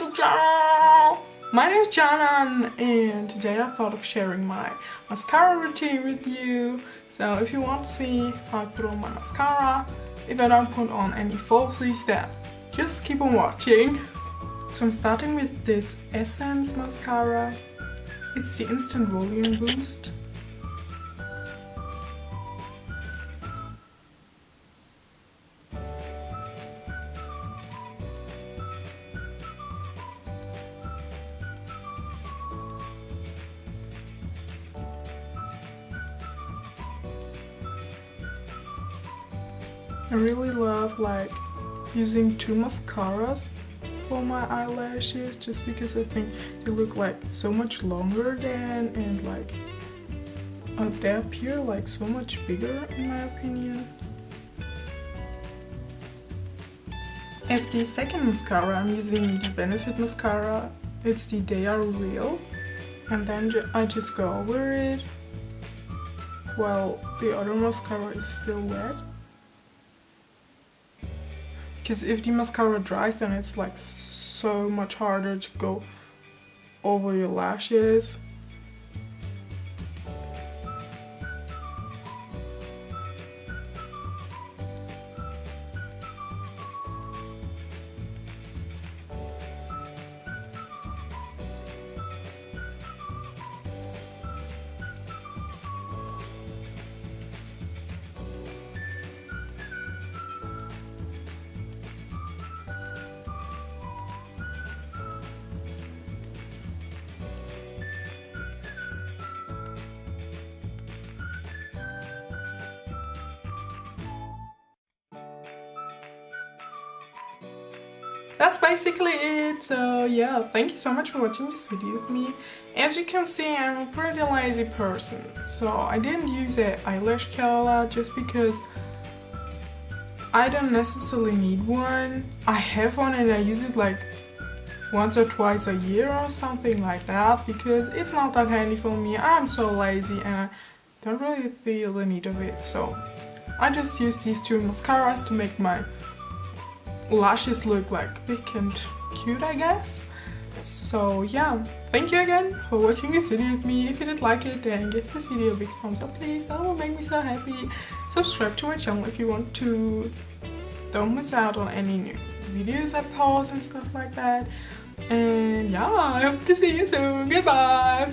my channel! My name is Canan, and today I thought of sharing my mascara routine with you. So if you want to see how I put on my mascara, if I don't put on any falsies, then just keep on watching. So I'm starting with this Essence mascara. It's the Instant Volume Boost. I really love like using two mascaras for my eyelashes just because I think they look like so much longer than, and like they appear like so much bigger in my opinion. As the second mascara, I'm using the Benefit mascara. It's the They Are Real, and then I just go over it while the other mascara is still wet. Because if the mascara dries, then it's like so much harder to go over your lashes. That's basically it. So yeah, thank you so much for watching this video with me. As you can see, I'm a pretty lazy person, so I didn't use an eyelash curler just because I don't necessarily need one. I have one and I use it like once or twice a year or something like that because it's not that handy for me. I'm so lazy and I don't really feel the need of it, so I just use these two mascaras to make my lashes look like big and cute, I guess. So yeah, thank you again for watching this video with me. If you did like it, then give this video a big thumbs up please, that will make me so happy. Subscribe to my channel if you want to don't miss out on any new videos I post and stuff like that. And yeah, I hope to see you soon. Goodbye!